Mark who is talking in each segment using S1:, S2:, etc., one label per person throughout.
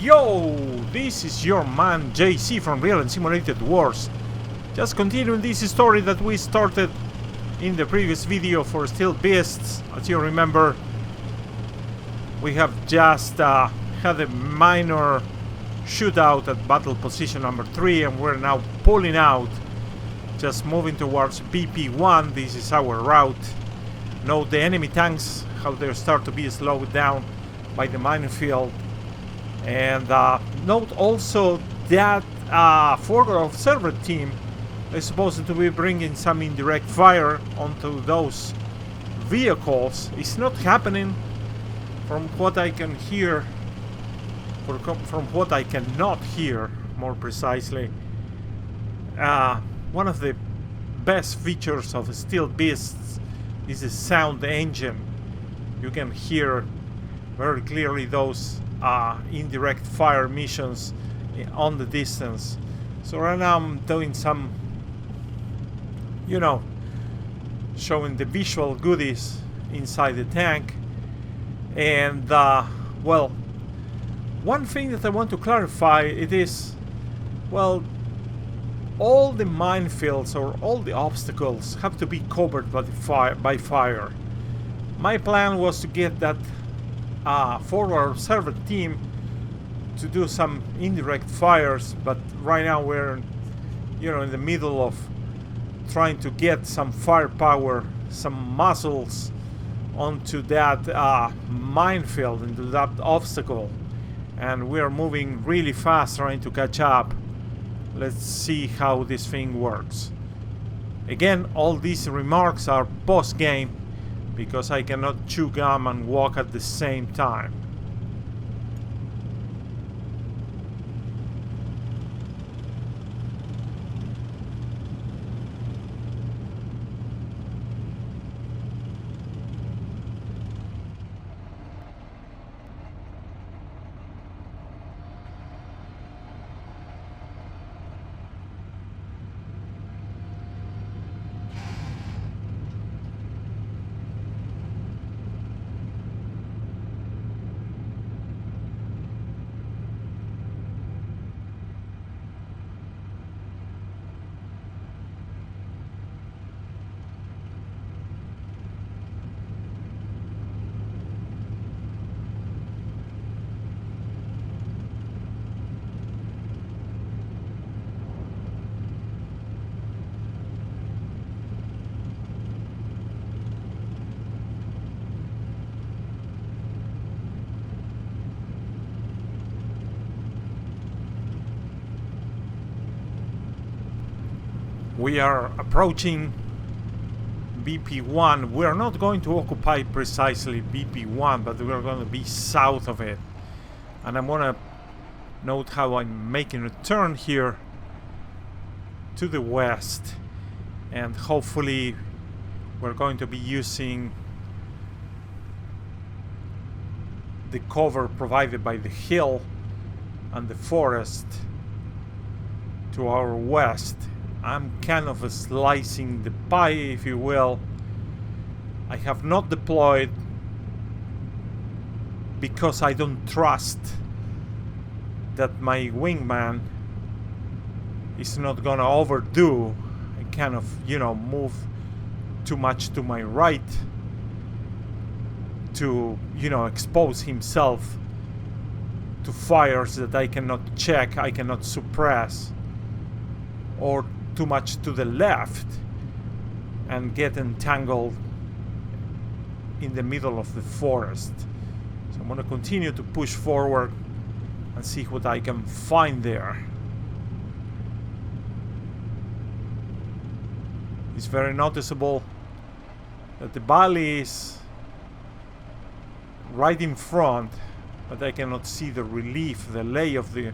S1: Yo, this is your man JC from Real and Simulated Wars. Just continuing this story that we started in the previous video for Steel Beasts. As you remember, we have just had a minor shootout at battle position number 3, and we're now pulling out, just moving towards BP1. This is our route. Note the enemy tanks, how they start to be slowed down by the minefield. And note also that forward observer team is supposed to be bringing some indirect fire onto those vehicles. It's not happening from what I can hear, from what I cannot hear, more precisely. One of the best features of Steel Beasts is the sound engine. You can hear very clearly those indirect fire missions on the distance. So right now I'm doing some, you know, showing the visual goodies inside the tank. And well, one thing that I want to clarify, it is, well, all the minefields or all the obstacles have to be covered by fire. My plan was to get that forward observer team to do some indirect fires, but right now we're, you know, in the middle of trying to get some firepower, some muscles onto that minefield, into that obstacle, and we're moving really fast trying to catch up. Let's see how this thing works. Again, all these remarks are post-game, because I cannot chew gum and walk at the same time. We are approaching BP1. We are not going to occupy precisely BP1, but we are going to be south of it. And I'm going to note how I'm making a turn here to the west. And hopefully we're going to be using the cover provided by the hill and the forest to our west. I'm kind of slicing the pie, if you will. I have not deployed because I don't trust that my wingman is not gonna overdo and kind of, you know, move too much to my right to, you know, expose himself to fires that I cannot check, I cannot suppress, or too much to the left and get entangled in the middle of the forest. So I'm going to continue to push forward and see what I can find there. It's very noticeable that the valley is right in front, but I cannot see the relief, the lay of the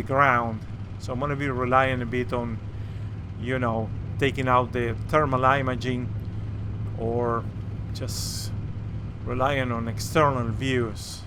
S1: ground. So I'm going to be relying a bit on, you know, taking out the thermal imaging or just relying on external views.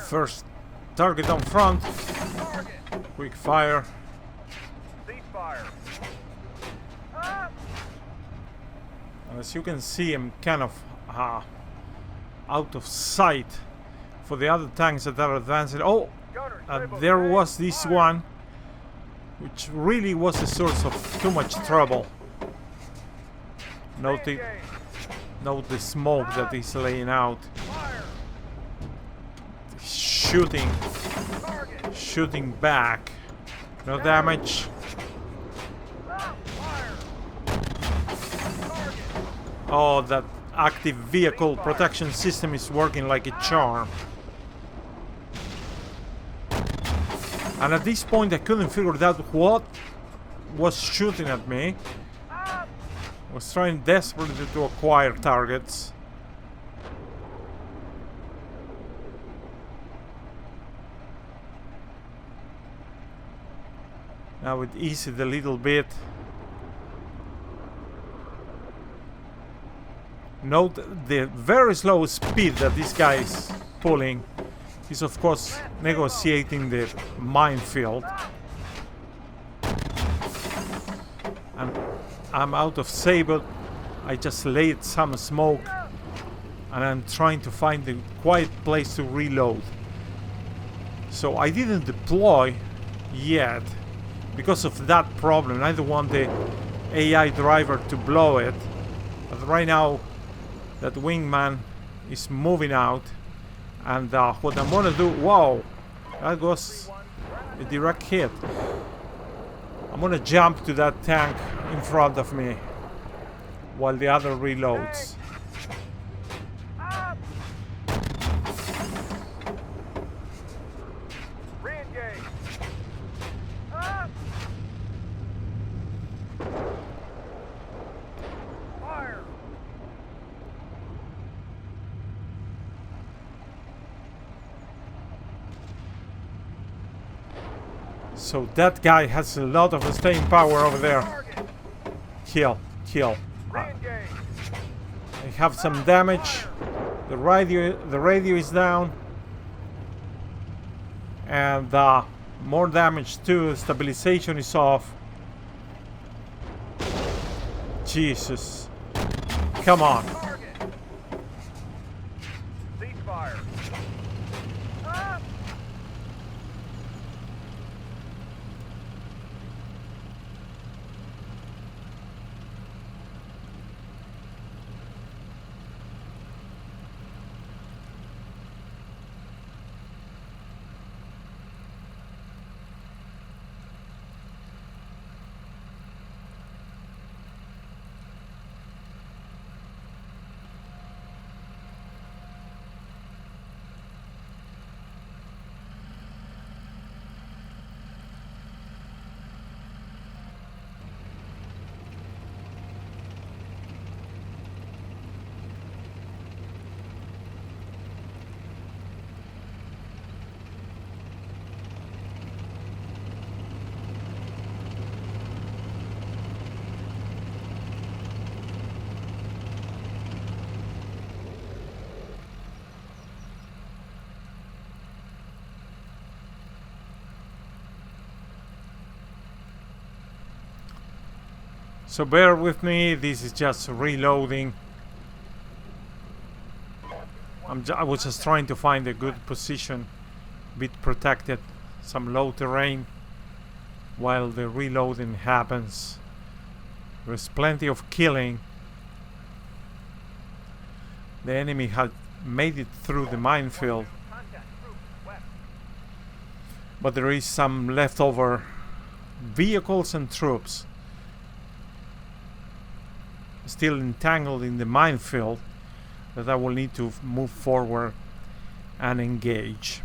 S1: First target on front. Quick fire. As you can see, I'm kind of out of sight for the other tanks that are advancing. Oh, there was this one, which really was a source of too much trouble. Note the smoke that is laying out. Shooting back. No damage. Oh, that active vehicle protection system is working like a charm. And at this point I couldn't figure out what was shooting at me. I was trying desperately to acquire targets. Now it eased a little bit. Note the very slow speed that this guy is pulling. He's of course negotiating the minefield. I'm out of saber. I just laid some smoke and I'm trying to find a quiet place to reload. So I didn't deploy yet because of that problem. I don't want the AI driver to blow it. But right now that wingman is moving out, and what I'm gonna do, wow, that was a direct hit. I'm gonna jump to that tank in front of me while the other reloads. So that guy has a lot of staying power over there. Kill. I have some damage. The radio is down. And more damage too. Stabilization is off. Jesus. Come on. So bear with me, this is just reloading. I was just trying to find a good position, a bit protected, some low terrain, while the reloading happens. There's plenty of killing. The enemy had made it through the minefield, but there is some leftover vehicles and troops still entangled in the minefield that I will need to move forward and engage.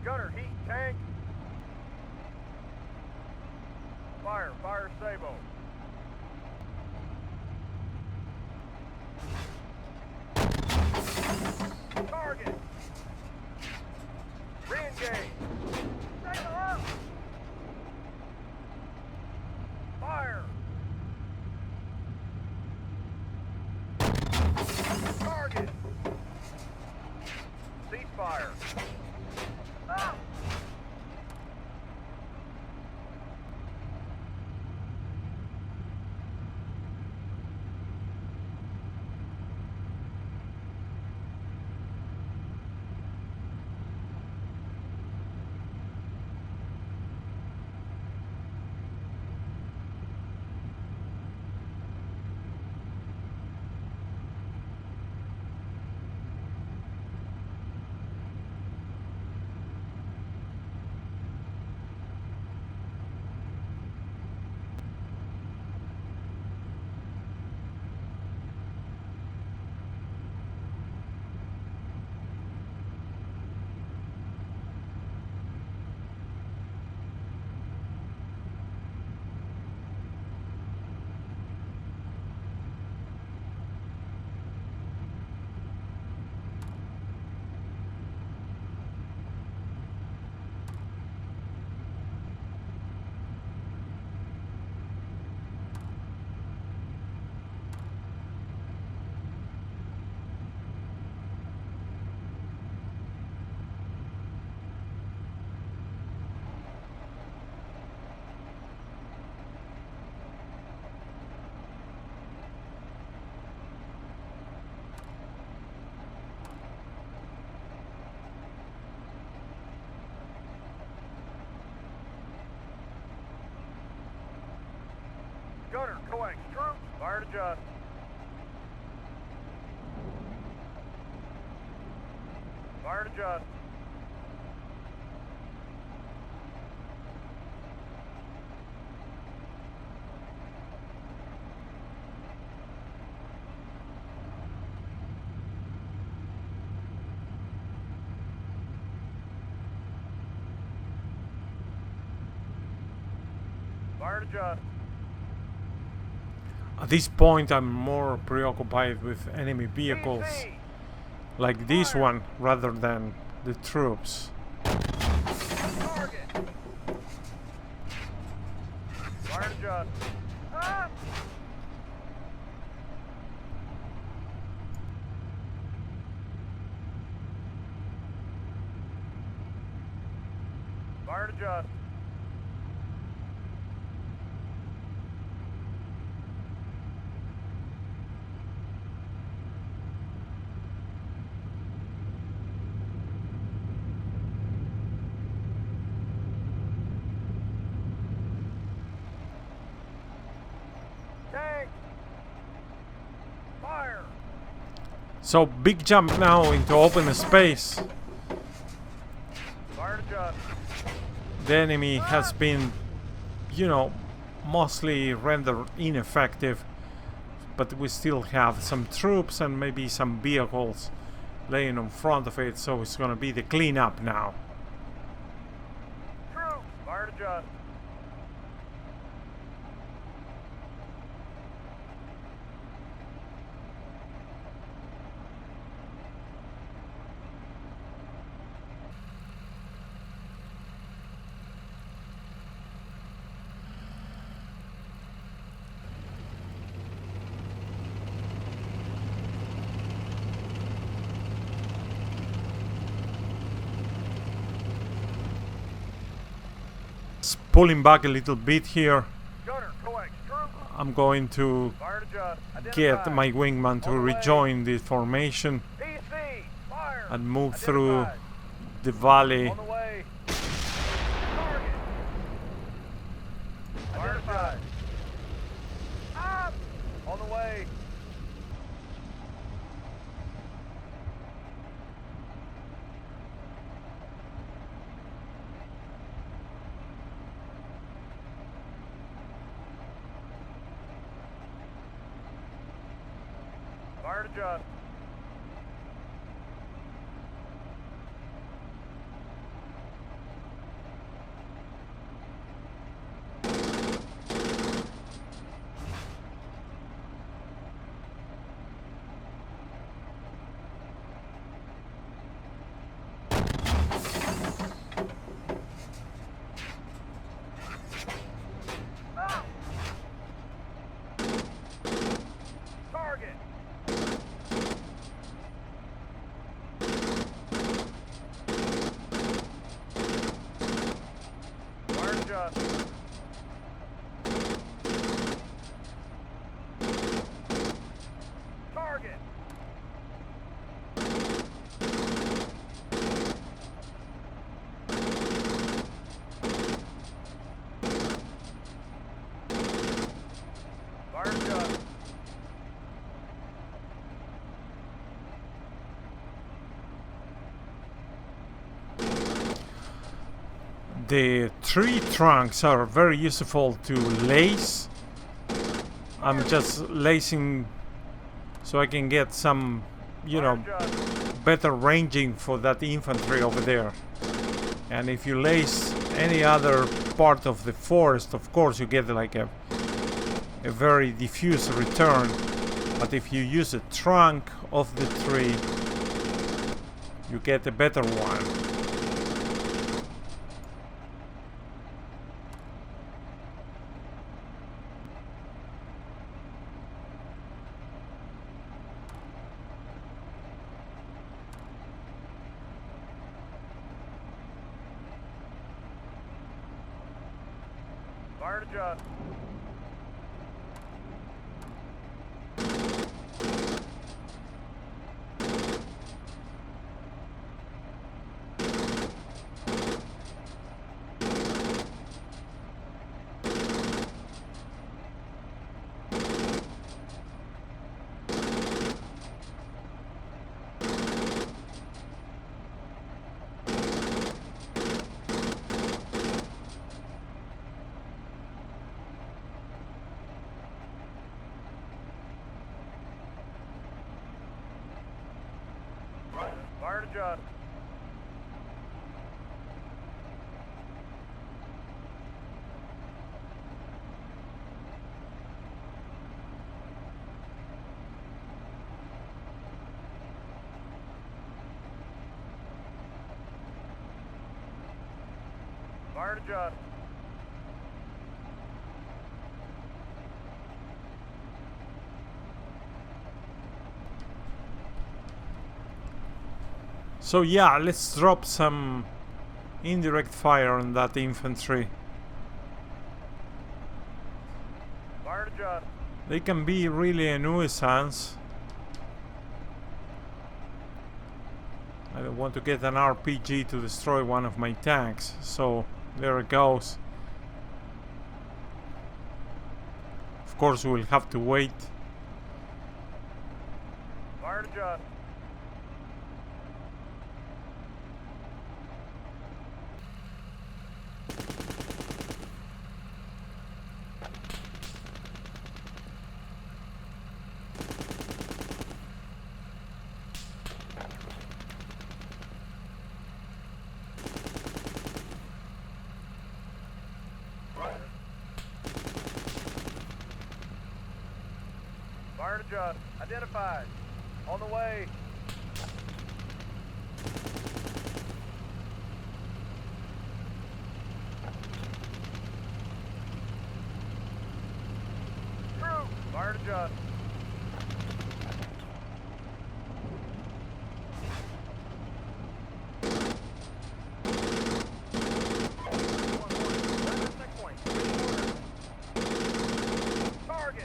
S2: Gunner, heat tank. Fire, fire Sabo. Target. Re-engage. Sabo up. Fire. Target. Ceasefire. Ah. Gunner, coax troops. Fire to adjust. Fire to adjust. Fire to adjust.
S1: At this point, I'm more preoccupied with enemy vehicles like this one rather than the troops.
S2: Target. Fire to adjust. Ah! Fire to adjust. Tank. Fire.
S1: So big jump now into open space.
S2: Fire to adjust.
S1: The enemy has been, you know, mostly rendered ineffective, but we still have some troops and maybe some vehicles laying in front of it, so it's gonna be the cleanup now.
S2: Troops. Fire to adjust.
S1: Pulling back a little bit here.
S2: Gunner, coax troops.
S1: I'm going to
S2: Fire to adjust.
S1: get
S2: Identify.
S1: my wingman to
S2: On the way.
S1: rejoin the formation
S2: PC. Fire.
S1: and move through
S2: Identified.
S1: the valley.
S2: On the way. Target. Identified. Up. On the way. Fire to adjust. adjust. Target. Fire adjust.
S1: The tree trunks are very useful to lace. I'm just lacing so I can get some, you know, better ranging for that infantry over there. And if you lace any other part of the forest, of course you get like a very diffuse return. But if you use a trunk of the tree, you get a better one.
S2: Fire adjust. Fire adjust. Fire adjust.
S1: So yeah, let's drop some indirect fire on that infantry.
S2: Fire adjust.
S1: They can be really a nuisance. I don't want to get an RPG to destroy one of my tanks, so there it goes. Of course we'll have to wait.
S2: Fire adjust. Fire adjust. Identified. On the way. True. Fire adjust. Target.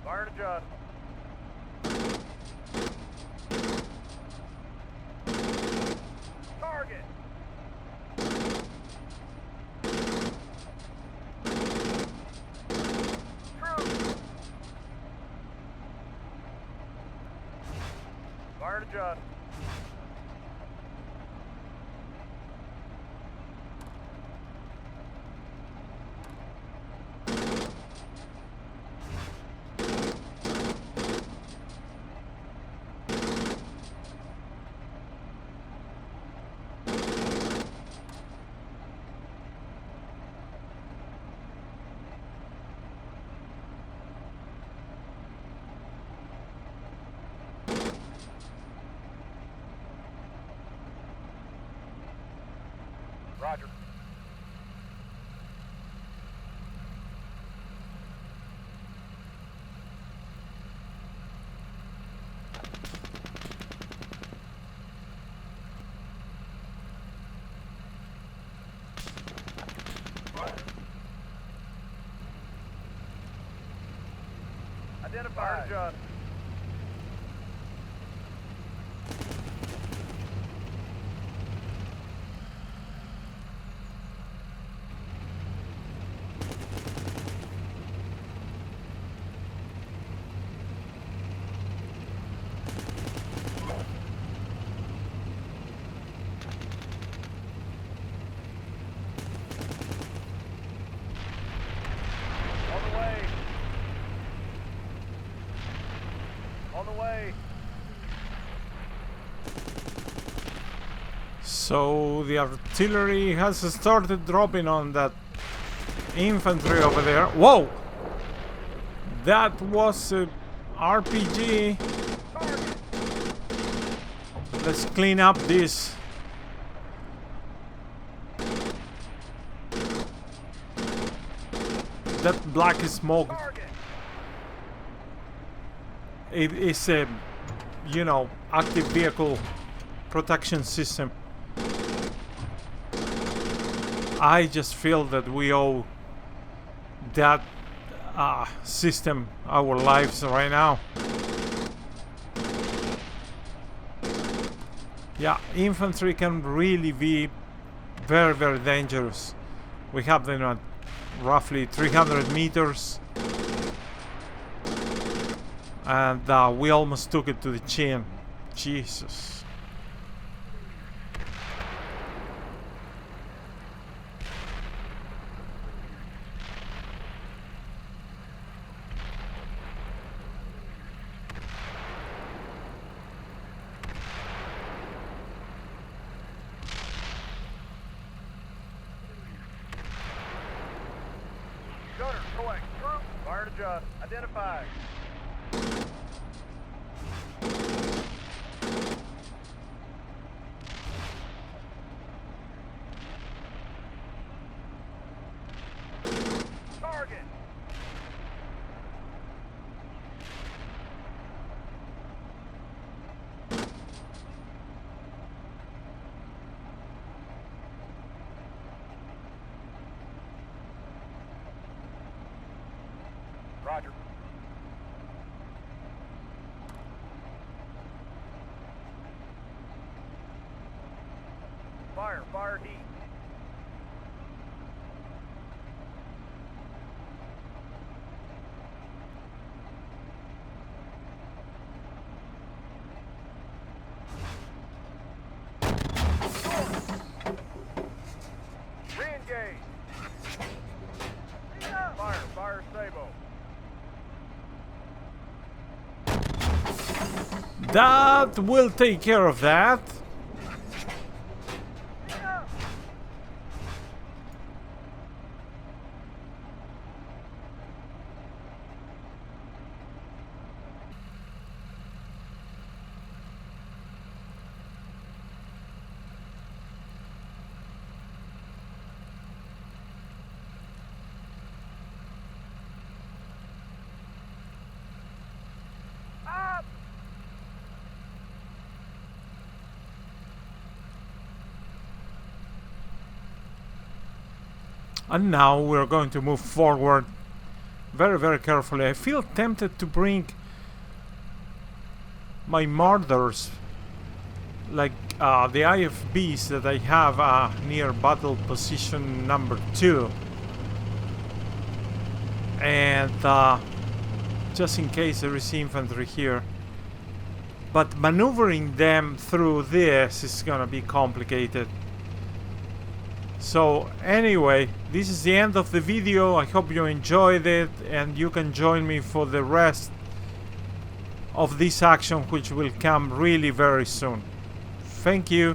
S2: Fire adjust. Target. True. Fire adjust. Roger. identified. Fire on the way.
S1: So the artillery has started dropping on that infantry over there. Whoa! That was a RPG. Let's clean up this. That black smoke. It is a, you know, active vehicle protection system. I just feel that we owe that system our lives right now. Yeah, infantry can really be very, very dangerous. We have them at roughly 300 meters. And we almost took it to the chin. Jesus.
S2: Gunner, correct. Fire to adjust. Identified. Target. Roger. Fire heat. Re-engage. Fire Sabo.
S1: That will take care of that. And now we're going to move forward very, very carefully. I feel tempted to bring my murders, like the IFBs that I have near battle position number 2. And just in case there is infantry here. But maneuvering them through this is gonna be complicated. So anyway, this is the end of the video. I hope you enjoyed it, and you can join me for the rest of this action, which will come really very soon. Thank you.